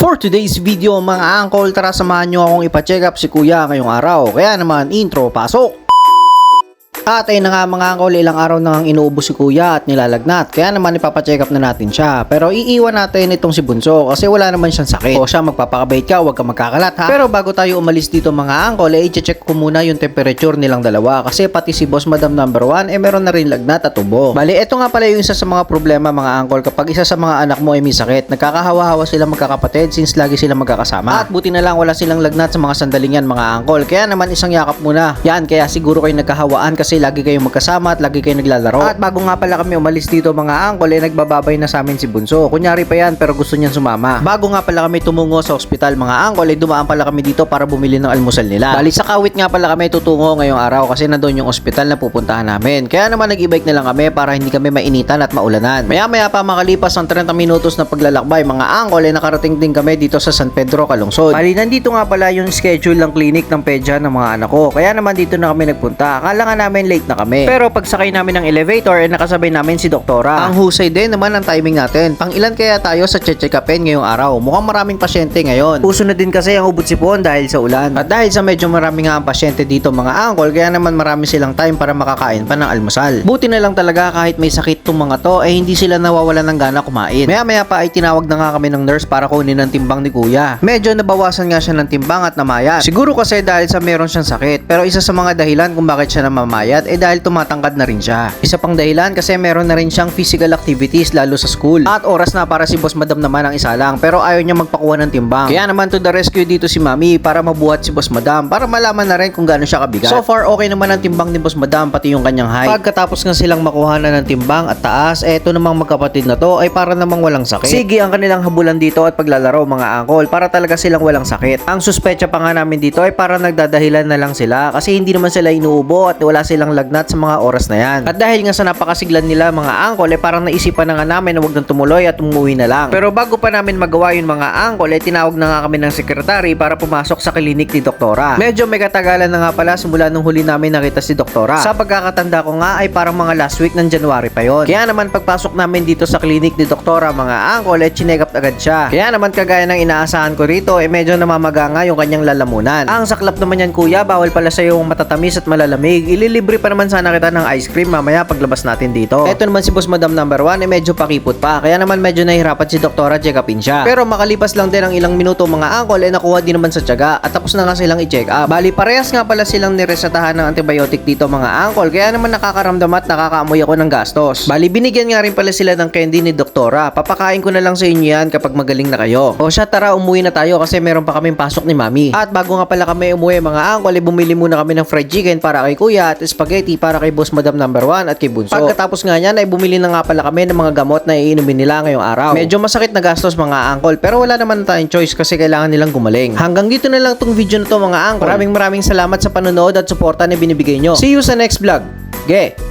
For today's video mga angkol, tara samahan nyo akong ipa-check up si kuya ngayong araw. Kaya naman intro, pasok! At ayun na nga mga angkol, ilang araw na ang inuubo si kuya at nilalagnat. Kaya naman ipapacheck up na natin siya. Pero iiwan natin itong si Bunso kasi wala naman siyang sakit. O siya, magpapakabait ka, huwag ka magkakalat ha. Pero bago tayo umalis dito mga angkol, i-check ko muna yung temperature nilang dalawa. Kasi pati si Boss Madam number 1 meron na rin lagnat at ubo. Bali, ito nga pala yung isa sa mga problema mga angkol kapag isa sa mga anak mo ay may sakit. Nagkakahawa-hawa sila magkakapatid since lagi sila magkakasama. At buti na lang wala silang lagnat sa mga sandaling yan mga angkol. Kaya naman isang yakap muna. Yan, kaya siguro kayo nagkahawaan kasi lagi kayong magkasama at lagi kayong naglalaro. At bago nga pala kami umalis dito mga angkol, nagbababay na sa amin si Bunso. Kunyari pa yan pero gusto niyang sumama. Bago nga pala kami tumungo sa ospital mga angkol, dumaan pala kami dito para bumili ng almusal nila. Bali sa Kawit nga pala kami tutungo ngayong araw kasi nandoon yung ospital na pupuntahan namin. Kaya naman nag-e-bike na lang kami para hindi kami mainitan at maulanan. Maya-maya pa makalipas ang 30 minutos na paglalakbay mga angkol, nakarating din kami dito sa San Pedro, Calungsod. Bali nandito nga pala yung schedule ng clinic ng pedya ng mga anak ko. Kaya naman dito na kami nagpunta. Akala nga namin late na kami. Pero pagsakay namin ng elevator nakasabay namin si Doktora. Ang husay din naman ang timing natin. Pang ilan kaya tayo sa check upin ngayong araw? Mukhang maraming pasyente ngayon. Puso na din kasi ang ubod sipon dahil sa ulan. At dahil sa medyo marami nga ang pasyente dito mga angkol, kaya naman marami silang time para makakain pa ng almusal. Buti na lang talaga kahit may sakit tong mga to ay hindi sila nawawalan ng gana kumain. Maya-maya pa ay tinawag na nga kami ng nurse para kunin ang timbang ni kuya. Medyo nabawasan nga siya ng timbang at namayat. Siguro kasi dahil sa meron siyang sakit. Pero isa sa mga dahilan kung bakit siya namamayat ay dahil tumatangkad na rin siya. Isa pang dahilan kasi meron na rin siyang physical activities lalo sa school. At oras na para si Boss Madam naman ang isa lang pero ayaw niya magpakuha ng timbang. Kaya naman to the rescue dito si Mami para mabuhat si Boss Madam para malaman na rin kung gaano siya kabigat. So far okay naman ang timbang ni Boss Madam pati yung kanyang height. Pagkatapos nga silang makuha na ng timbang at taas, eto namang magkapatid na to ay para namang walang sakit. Sige ang kanilang habulan dito at paglalaro mga angkol para talaga silang walang sakit. Ang suspecha pa nga namin dito ay para nagdadahilan na lang sila kasi hindi naman sila inuubo at wala silang lagnat sa mga oras na yan. At dahil nga sa napakasiglan nila mga angkol parang naisipan na nga namin na wag nang tumuloy at umuwi na lang. Pero bago pa namin magawa yun mga angkol tinawag na nga kami ng sekretary para pumasok sa klinik ni Doktora. Medyo may katagalan na nga pala simula nung huli namin nakita si Doktora. Sa pagkakatanda ko nga ay parang mga last week ng January pa yon. Kaya naman pagpasok namin dito sa klinik ni Doktora mga angkol chinek up agad siya. Kaya naman kagaya ng inaasahan ko rito medyo namamaga nga yung kanyang lalamunan. Ang saklap naman yan kuya, bawal pala sa yung matatamis at malalamig. Ililibre pa naman sana kita ng ice cream mamaya paglabas natin dito. Ito naman si Boss Madam number 1 medyo pakipot pa. Kaya naman medyo nahihirapan si Doktora check upin siya. Pero makalipas lang din ang ilang minuto mga angkol nakuha din naman sa tiyaga at tapos na nga silang i-check up. Bali parehas nga pala silang niresetahan ng antibiotic dito mga angkol kaya naman nakakaramdam at nakakaamoy ako ng gastos. Bali binigyan nga rin pala sila ng candy ni Doktora. Papakain ko na lang sa inyo yan kapag magaling na kayo. O siya tara umuwi na tayo kasi meron pa kaming pasok ni Mami. At bago nga pala kami umuwi mga angkol bumili muna kami ng fried chicken para kay kuya at spaghetti para kay Boss Madam number 1 at kay Bunso. Pagkatapos nga niyan ay bumili na nga pala kami ng mga gamot na iinumin nila ngayong araw. Medyo masakit na gastos mga angkol pero wala naman tayong choice kasi kailangan nilang gumaling. Hanggang dito na lang tong video na to mga angkol. Maraming salamat sa panonood at suporta na binibigay nyo. See you sa next vlog. Ge!